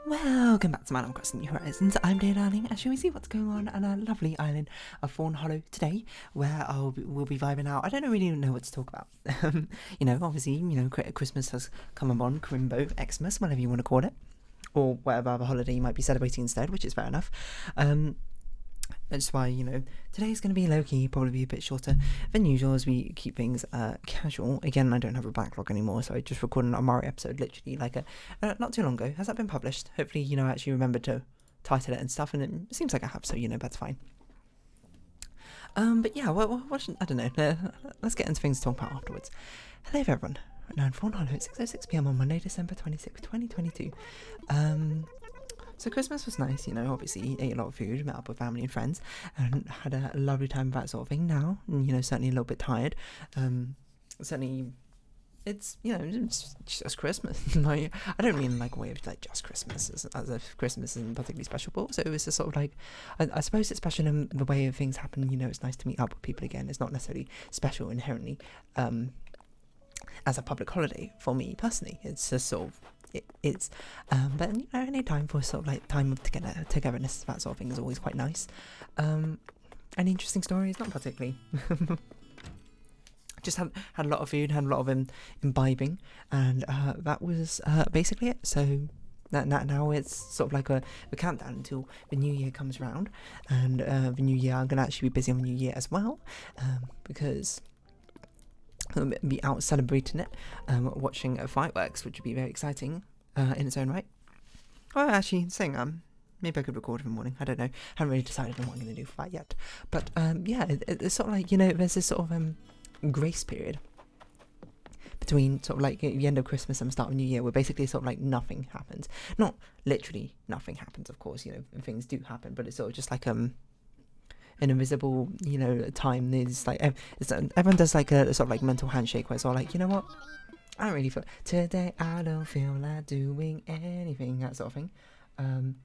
Welcome back to Man, I'm Crossing New Horizons. I'm dear darling, and shall we see what's going on our lovely island of Fawnhollow today, where we'll be vibing out. I don't really know what to talk about. Obviously, Christmas has come upon, Crimbo, Xmas, whatever you want to call it, or whatever other holiday you might be celebrating instead, which is fair enough. That's why, today's going to be low-key, probably be a bit shorter than usual as we keep things casual. Again, I don't have a backlog anymore, so I just recorded a Mario episode literally not too long ago. Has that been published? Hopefully, I actually remembered to title it and stuff, and it seems like I have, so, that's fine. But yeah, I don't know. Let's get into things to talk about afterwards. Hello, everyone. Right now in Fawnhollow at 6:06 PM on Monday, December 26th, 2022. So Christmas was nice, obviously ate a lot of food, met up with family and friends, and had a lovely time with that sort of thing. Now, certainly a little bit tired. Certainly, it's, it's just Christmas. I don't mean a way of just Christmas, as if Christmas isn't particularly special, but also it's just sort of I suppose it's special in the way of things happen. It's nice to meet up with people again. It's not necessarily special inherently as a public holiday for me personally. It's just sort of, but any time for sort of time of togetherness, that sort of thing is always quite nice. Any interesting stories? Not particularly. Just had a lot of food, had a lot of imbibing, and that was basically it. So now it's sort of a countdown until the new year comes around, and the new year I'm gonna actually be busy on the new year as well, because I'll be out celebrating it, watching fireworks, which would be very exciting in its own right. Well, actually, saying maybe I could record in the morning. I don't know. Haven't really decided on what I'm going to do for that yet. But it's sort of there's this sort of grace period between sort of the end of Christmas and the start of New Year, where basically sort of nothing happens. Not literally nothing happens, of course. Things do happen, but it's sort of just an invisible, time. There's everyone does a sort of mental handshake where it's all you know what, I don't really feel today. I don't feel like doing anything, that sort of thing. I don't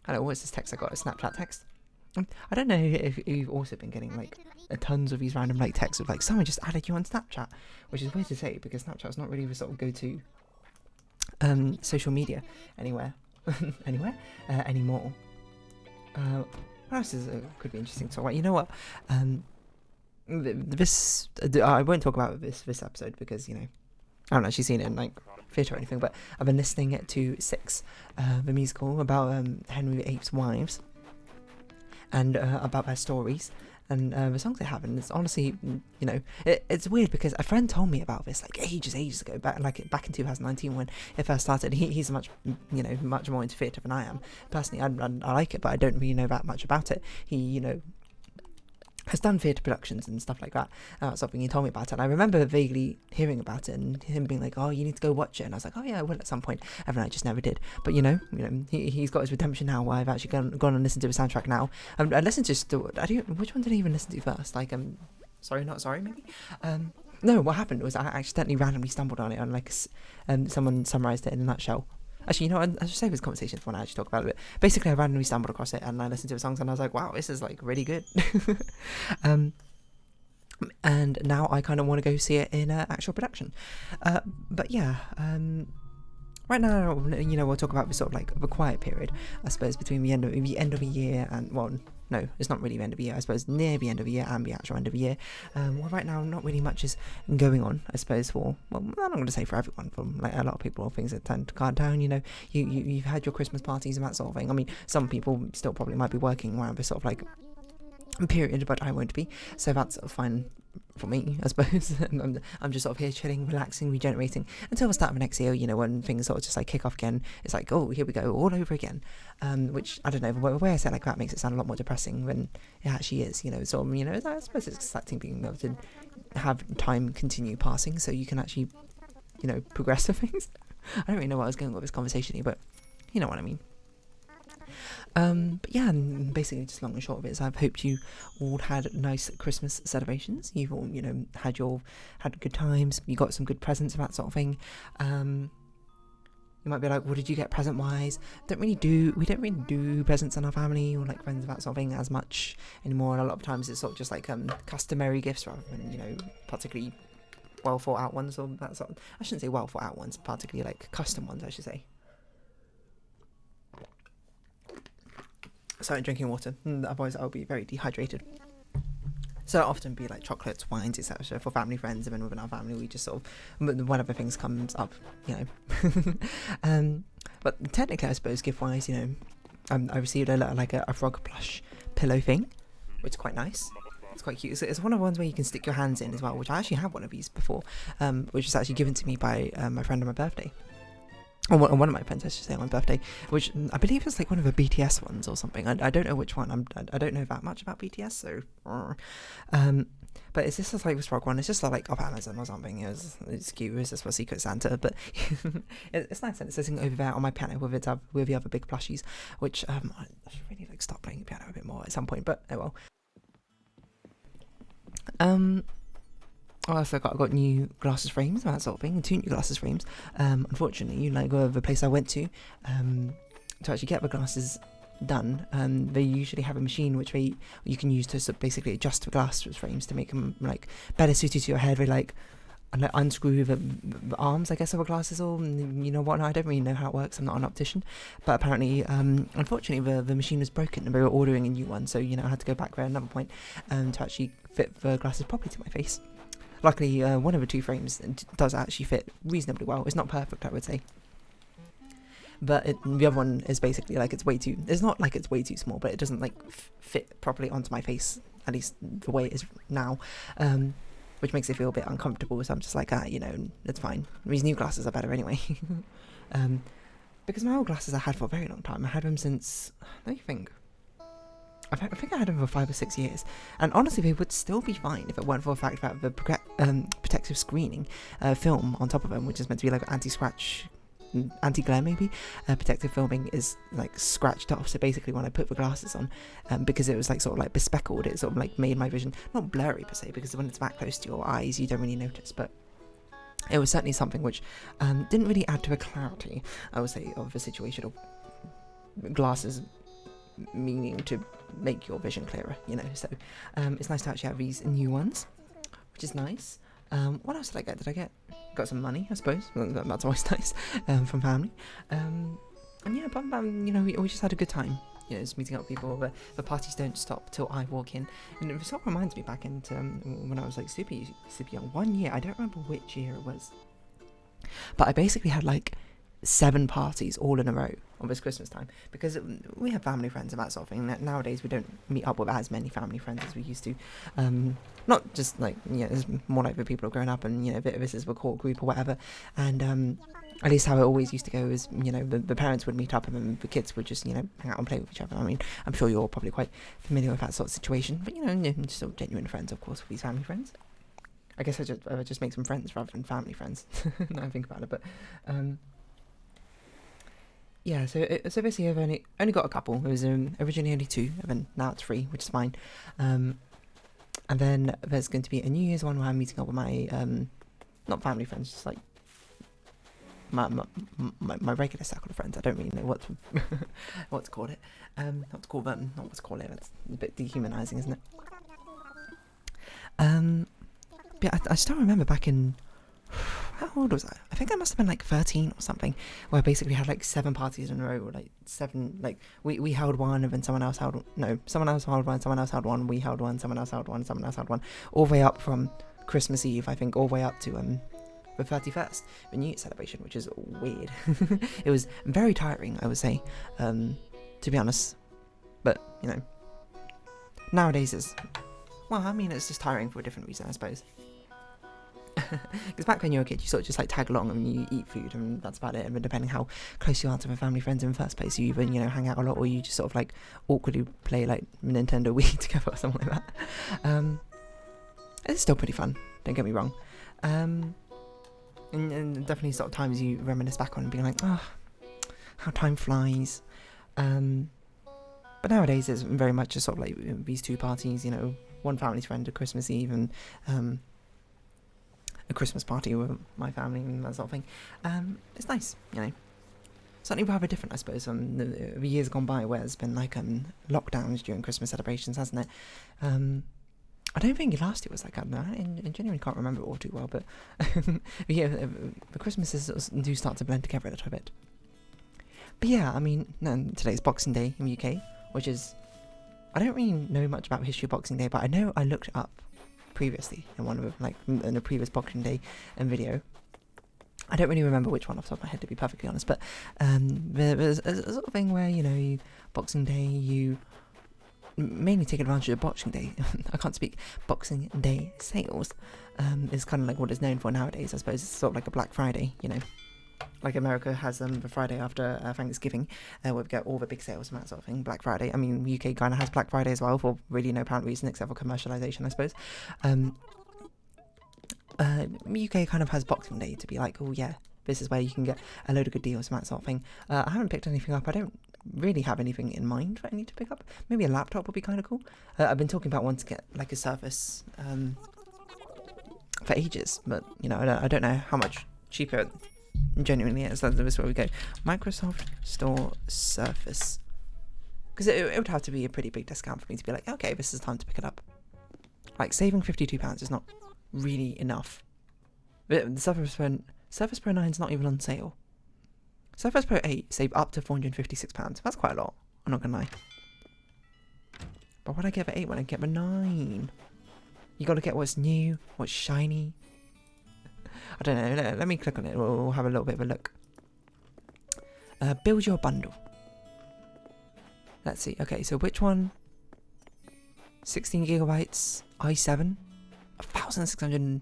know, what's this text I got? A Snapchat text. I don't know if you've also been getting tons of these random texts of someone just added you on Snapchat, which is weird to say because Snapchat's not really the sort of go-to social media anywhere anymore. What else could be interesting to talk about? You know what? This I won't talk about this episode because I haven't actually seen it in theatre or anything. But I've been listening to Six, the musical about Henry VIII's wives, and about their stories and the songs they have. And it's honestly, it's weird because a friend told me about this ages ago, back in 2019 when it first started. He's much more into theatre than I am. Personally, I like it, but I don't really know that much about it. He has done theatre productions and stuff like that. Something he told me about it, and I remember vaguely hearing about it and him being like, "Oh, you need to go watch it." And I was like, "Oh yeah, I will at some point." And then I just never did. But he's got his redemption now. Where I've actually gone and listened to the soundtrack now. I listened to which one did I even listen to first? Sorry, not sorry, maybe. No, what happened was I accidentally randomly stumbled on it on someone summarised it in a nutshell. Actually, I should save this conversation for when I actually talk about it. But basically, I randomly stumbled across it and I listened to the songs and I was like, wow, this is really good. And now I kind of want to go see it in actual production. But yeah, right now, we'll talk about the sort of the quiet period, I suppose, between the end of the year and, well, no, it's not really the end of the year, I suppose, near the end of the year and the actual end of the year. Well, right now, not really much is going on, I suppose, I'm not going to say for everyone, from a lot of people, things that tend to calm down. You've had your Christmas parties and that sort of thing. I mean, some people still probably might be working around this sort of period, but I won't be, so that's fine for me, I suppose. I'm just sort of here chilling, relaxing, regenerating until the start of the next year, when things sort of just kick off again. It's oh, here we go, all over again, which, I don't know, the way I say it that makes it sound a lot more depressing than it actually is. I suppose it's exciting being able to have time continue passing so you can actually, progress with things. I don't really know where I was going with this conversation here, but you know what I mean. But yeah, and basically just long and short of it is I've hoped you all had nice Christmas celebrations. You've all, had good times. You got some good presents and that sort of thing. You might be like, what did you get present wise? We don't really do presents in our family or friends, that sort of thing as much anymore. And a lot of times it's sort of just customary gifts rather than, particularly well thought out ones, or that sort of, I shouldn't say well thought out ones, particularly custom ones, I should say. started drinking water, otherwise I'll be very dehydrated. So it'll often be like chocolates, wines, etc. for family, friends, and then within our family we just sort of, whatever things comes up, but technically I suppose gift-wise, I received a frog plush pillow thing, which is quite nice. It's quite cute. It's one of the ones where you can stick your hands in as well, which I actually had one of these before, which was actually given to me by my friend on my birthday. Or one of my friends, I should say, on my birthday, which I believe is like one of the BTS ones or something. I don't know which one. I don't know that much about BTS, so. But it's just like this frog one. It's just like off Amazon or something. It's cute. It's just for Secret Santa, but it's nice. And it's sitting over there on my piano with the other big plushies, which I should really like start playing the piano a bit more at some point. But oh well. I also got new glasses frames and that sort of thing, and 2 new glasses frames. Unfortunately, like the place I went to actually get the glasses done, they usually have a machine which you can use to basically adjust the glasses frames to make them like better suited to your head. They like unscrew the arms, I guess, of the glasses, or whatnot. I don't really know how it works. I'm not an optician, but apparently, unfortunately, the machine was broken and we were ordering a new one. So I had to go back there at another point to actually fit the glasses properly to my face. Luckily, one of the 2 frames does actually fit reasonably well. It's not perfect, I would say. But the other one is basically like it's not like it's way too small, but it doesn't like fit properly onto my face, at least the way it is now, which makes it feel a bit uncomfortable. So I'm just like, it's fine. These new glasses are better anyway. Because my old glasses I had for a very long time. I had them since, let me think. I think I had them for 5 or 6 years, and honestly they would still be fine if it weren't for the fact that the protective screening film on top of them, which is meant to be like anti-scratch, anti-glare maybe, protective filming is like scratched off. So basically when I put the glasses on, because it was like sort of like bespeckled, it sort of like made my vision not blurry per se, because when it's that close to your eyes you don't really notice, but it was certainly something which didn't really add to the clarity, I would say, of the situation of glasses meaning to make your vision clearer, so it's nice to actually have these new ones, which is nice. What else did I get? Got some money, I suppose. That's always nice, from family. And yeah, we just had a good time, just meeting up with people. The parties don't stop till I walk in, and it sort of reminds me back into when I was like super young. One year, I don't remember which year it was, but I basically had like 7 parties all in a row on this Christmas time, because we have family friends and that sort of thing. Nowadays we don't meet up with as many family friends as we used to, not just like it's more like the people are growing up and this is the core group or whatever, and at least how it always used to go is the parents would meet up and then the kids would just hang out and play with each other. I mean, I'm sure you're probably quite familiar with that sort of situation, but still genuine friends, of course, with these family friends. I guess I just make some friends rather than family friends. Now I think about it, but yeah, so basically I've only got a couple. It was originally only 2, and then now it's 3, which is fine. And then there's going to be a New Year's one where I'm meeting up with my not family friends, just like my regular circle of friends. I don't really know what to call it. Not to call them, not what to call it. That's a bit dehumanizing, isn't it? But I still remember back in, how old was I? I think I must have been like 13 or something, where I basically had like 7 parties in a row, or like 7, like we held one and then someone else held one, someone else held one, someone else held one, we held one, someone else held one, someone else held one, all the way up from Christmas Eve, I think, all the way up to the 31st, the New Year celebration, which is weird. It was very tiring, I would say, to be honest, but nowadays it's just tiring for a different reason, I suppose. Because back when you were a kid, you sort of just like tag along and you eat food and that's about it, and then depending how close you are to the family friends in the first place, you either hang out a lot, or you just sort of like awkwardly play like Nintendo Wii together or something like that. It's still pretty fun, don't get me wrong, and definitely sort of times you reminisce back on and being like, oh, how time flies. But nowadays it's very much just sort of like these 2 parties, one family's friend at Christmas Eve and a Christmas party with my family and that sort of thing. It's nice, Something rather different, I suppose, the years gone by where there's been like lockdowns during Christmas celebrations, hasn't it? I don't think last year was like that. I genuinely can't remember it all too well, but yeah, the Christmases do start to blend together a little bit. But yeah, I mean, today's Boxing Day in the UK, which is, I don't really know much about history of Boxing Day, but I know I looked it up previously in one of them, like in a previous Boxing Day video. I don't really remember which one off the top of my head, to be perfectly honest, but there's a sort of thing where, you know, Boxing Day, you mainly take advantage of Boxing Day. I can't speak. Boxing Day sales is kind of like what it's known for nowadays. I suppose it's sort of like a Black Friday, you know, like America has the Friday after Thanksgiving, where we get all the big sales and that sort of thing. Black Friday. I mean, UK kind of has Black Friday as well for really no apparent reason except for commercialization, I suppose. UK kind of has Boxing Day to be like, oh yeah, this is where you can get a load of good deals and that sort of thing. I haven't picked anything up. I don't really have anything in mind that I need to pick up. Maybe a laptop would be kind of cool. I've been talking about wanting to get like a Surface for ages, but you know, I don't know how much cheaper it genuinely is. That's where we go. Microsoft Store Surface, because it would have to be a pretty big discount for me to be like, okay, this is time to pick it up. Like saving £52 is not really enough. The Surface Pro 9 is not even on sale. Surface Pro 8 save up to £456. That's quite a lot, I'm not gonna lie. But what I get the 8 when I get the 9? You gotta get what's new, what's shiny. I don't know, let me click on it, we'll have a little bit of a look. Build your bundle. Let's see, okay, so which one? 16 gigabytes, i7, 1,600.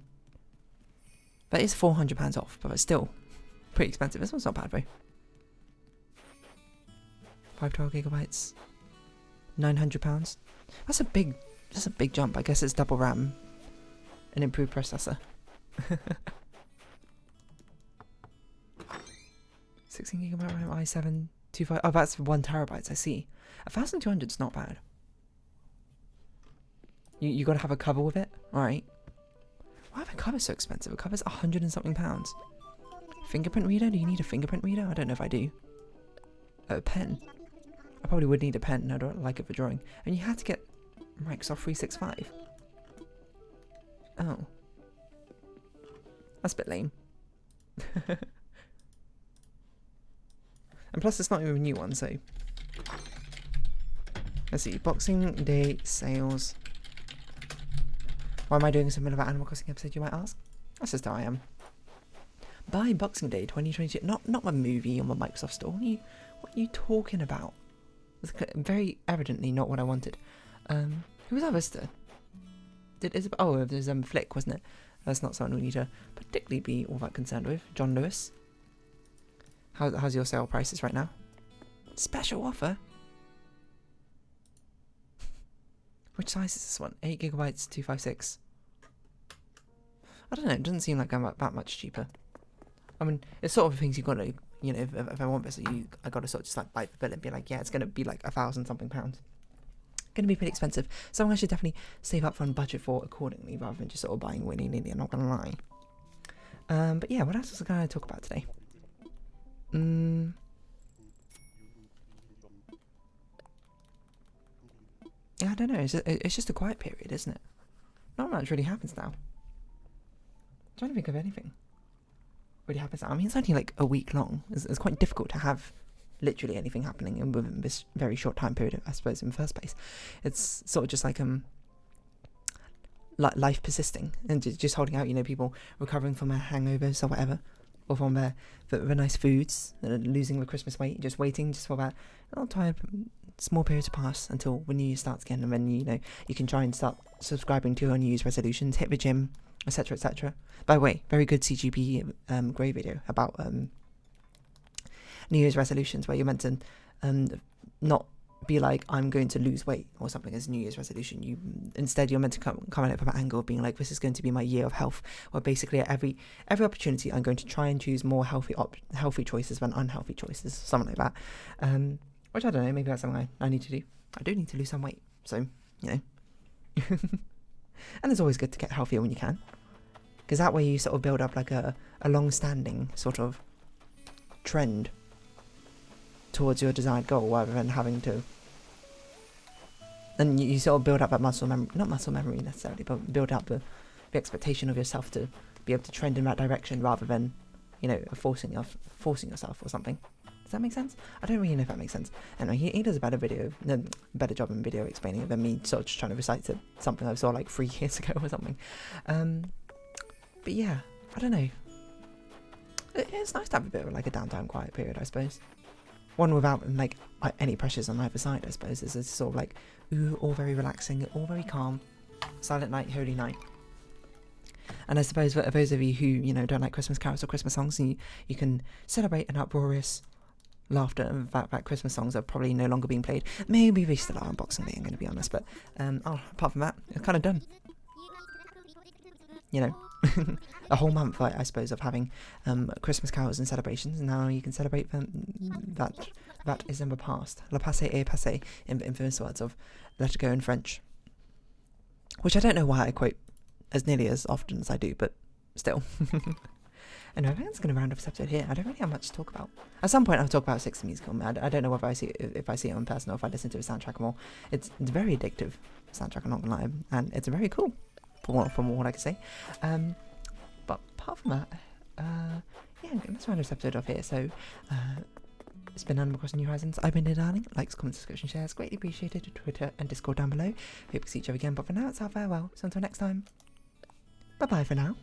That is £400 off, but it's still pretty expensive. This one's not bad though. 512 gigabytes, £900. That's a big jump. I guess it's double RAM, an improved processor. 16 gigabyte RAM, i7, 25. Oh, that's 1 terabyte. I see. 1,200 is not bad. You got to have a cover with it, all right? Why are the covers so expensive? A cover's £100 and something. Fingerprint reader? Do you need a fingerprint reader? I don't know if I do. A pen. I probably would need a pen. I don't like it for drawing. And you had to get Microsoft 365. Oh. That's a bit lame. And plus it's not even a new one, so... Let's see. Boxing Day sales. Why am I doing something about Animal Crossing episode, you might ask? That's just how I am. Buy Boxing Day 2022. Not a movie on the Microsoft Store. What are you talking about? It's very evidently not what I wanted. Who was our visitor? Oh, there's Flick, wasn't it? That's not someone we need to particularly be all that concerned with. John Lewis. How's your sale prices right now? Special offer? Which size is this one? 8 gigabytes, 256. I don't know, it doesn't seem like I'm that much cheaper. I mean, it's sort of things you've got to, you know, if I want this, I got to sort of just like bite the bill and be like, yeah, it's going to be like £1,000 something. Going to be pretty expensive. Something I should definitely save up for and budget for accordingly rather than just sort of buying willy-nilly, I'm not going to lie. But yeah, what else was I going to talk about today? Yeah, I don't know. It's just a quiet period, isn't it? Not much really happens now. I'm trying to think of anything really happens now. I mean, it's only like a week long. It's quite difficult to have literally anything happening within this very short time period, I suppose, in the first place. It's sort of just like life persisting and just holding out, you know, people recovering from their hangovers or whatever, or from their nice foods, losing the Christmas weight, just waiting just for that little time, small period to pass until the New Year starts again, and then, you know, you can try and start subscribing to your New Year's resolutions, hit the gym, etc, etc. By the way, very good CGP Grey video about New Year's resolutions, where you're meant to not be like, I'm going to lose weight or something as a New Year's resolution. Instead, you're meant to come at it from an angle of being like, this is going to be my year of health, where basically at every opportunity I'm going to try and choose more healthy choices than unhealthy choices, something like that. Which I don't know, maybe that's something I need to do. I do need to lose some weight, so, you know. And it's always good to get healthier when you can, because that way you sort of build up like a long-standing sort of trend towards your desired goal, rather than having to. And you sort of build up that muscle memory, not muscle memory necessarily, but build up the expectation of yourself to be able to trend in that direction, rather than, you know, forcing yourself or something. Does that make sense? I don't really know if that makes sense. Anyway, he does a better job in video explaining it than me sort of just trying to recite something I saw like 3 years ago or something. But yeah, I don't know. It's nice to have a bit of like a downtown quiet period, I suppose. One without like any pressures on either side, I suppose. It's sort of like, ooh, all very relaxing, all very calm. Silent night, holy night. And I suppose for those of you who, you know, don't like Christmas carols or Christmas songs, you can celebrate an uproarious laughter and that Christmas songs are probably no longer being played. Maybe they still are on Boxing Day, I'm going to be honest, but apart from that, it's kind of done. You know, a whole month, I suppose, of having Christmas carols and celebrations, and now you can celebrate that is in the past. Le passé est passé, in infamous words of Let It Go in French. Which I don't know why I quote as nearly as often as I do, but still. Anyway, I think that's going to round up this episode here. I don't really have much to talk about. At some point, I'll talk about 60 Musical. I don't know whether if I see it in person or if I listen to the soundtrack more. It's a very addictive soundtrack, I'm not going to lie, and it's very cool, from what I can say. But apart from that, yeah, let's round this episode off here. So, it's been Animal Crossing New Horizons. I've been there, darling. Likes, comments, subscription, shares, greatly appreciated. Twitter and Discord down below. Hope to see each other again, but for now, it's our farewell. So until next time, bye-bye for now.